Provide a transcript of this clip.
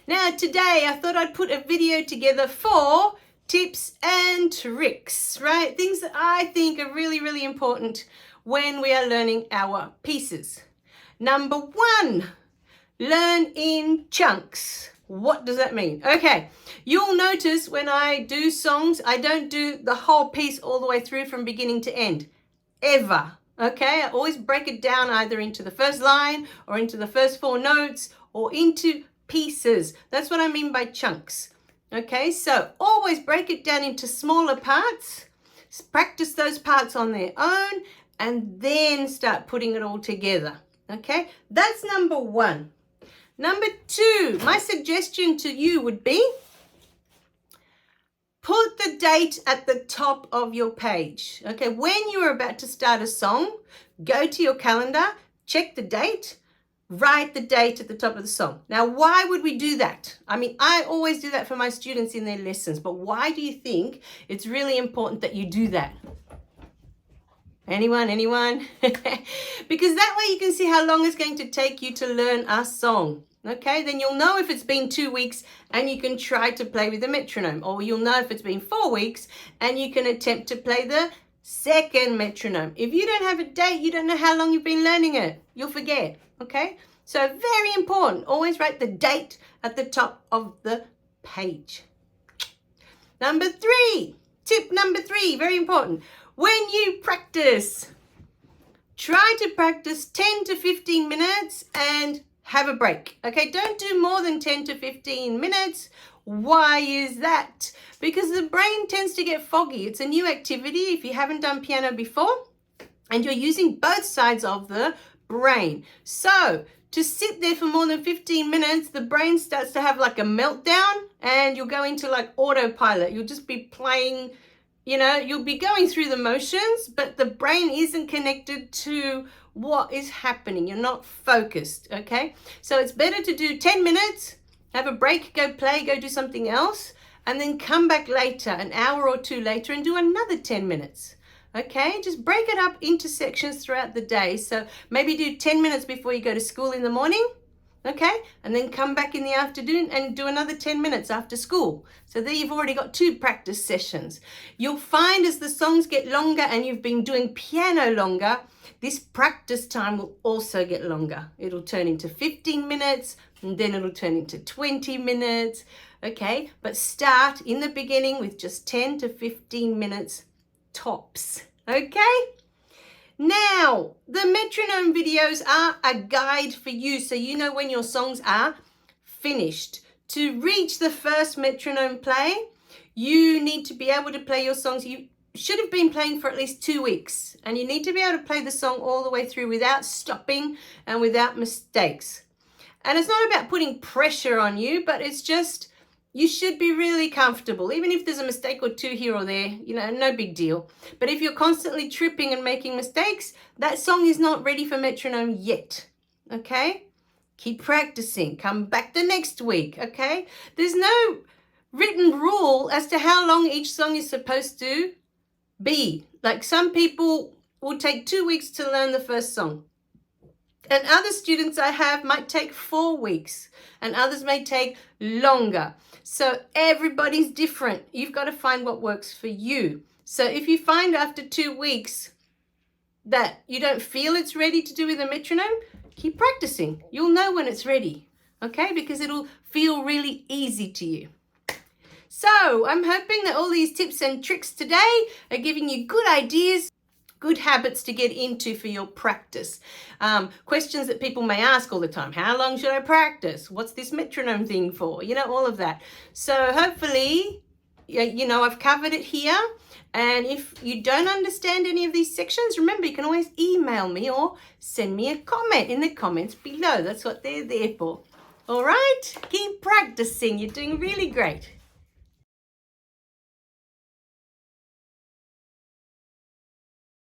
Now today I thought I'd put a video together for tips and tricks, right? Things that I think are really, really important when we are learning our pieces. Number one, learn in chunks. What does that mean? Okay, you'll notice when I do songs, I don't do the whole piece all the way through from beginning to end, ever. Okay, I always break it down either into the first line or into the first four notes or into pieces. That's what I mean by chunks. Okay, so always break it down into smaller parts, practice those parts on their own, and then start putting it all together. Okay, that's number one. Number two, my suggestion to you would be put the date at the top of your page. Okay, when you're about to start a song, go to your calendar, check the date, write the date at the top of the song. Now, why would we do that? I mean, I always do that for my students in their lessons, but why do you think it's really important that you do that? Anyone? Because that way you can see how long it's going to take you to learn a song. Okay, then you'll know if it's been 2 weeks and you can try to play with the metronome, or you'll know if it's been 4 weeks and you can attempt to play the second metronome. If you don't have a date, you don't know how long you've been learning it. You'll forget, okay? So very important, always write the date at the top of the page. Number three, tip number three, very important. When you practice, try to practice 10 to 15 minutes and have a break. Okay, don't do more than 10 to 15 minutes. Why is that? Because the brain tends to get foggy. It's a new activity if you haven't done piano before, and you're using both sides of the brain. So to sit there for more than 15 minutes, the brain starts to have like a meltdown and you'll go into like autopilot. You'll just be playing, you know, you'll be going through the motions, but the brain isn't connected to what is happening. You're not focused, okay? So it's better to do 10 minutes, have a break, go play, go do something else, and then come back later, an hour or two later, and do another 10 minutes, okay? Just break it up into sections throughout the day. So maybe do 10 minutes before you go to school in the morning, okay? And then come back in the afternoon and do another 10 minutes after school. So there you've already got 2 practice sessions. You'll find as the songs get longer and you've been doing piano longer, this practice time will also get longer. It'll turn into 15 minutes and then it'll turn into 20 minutes, okay? But start in the beginning with just 10 to 15 minutes tops, okay? Now, the metronome videos are a guide for you so you know when your songs are finished. To reach the first metronome play, you need to be able to play your songs. You should have been playing for at least 2 weeks, and you need to be able to play the song all the way through without stopping and without mistakes. And it's not about putting pressure on you, but it's just you should be really comfortable. Even if there's a mistake or two here or there, you know, no big deal. But if you're constantly tripping and making mistakes, that song is not ready for metronome yet, okay? Keep practicing. Come back the next week, okay? There's no written rule as to how long each song is supposed to be. Like some people will take 2 weeks to learn the first song. And other students I have might take 4 weeks, and others may take longer. So everybody's different. You've got to find what works for you. So if you find after 2 weeks that you don't feel it's ready to do with a metronome, keep practicing. You'll know when it's ready, okay? Because it'll feel really easy to you. So I'm hoping that all these tips and tricks today are giving you good ideas, good habits to get into for your practice. Questions that people may ask all the time. How long should I practice? What's this metronome thing for? You know, all of that. So hopefully, you know, I've covered it here. And if you don't understand any of these sections, remember, you can always email me or send me a comment in the comments below. That's what they're there for. All right? Keep practicing. You're doing really great.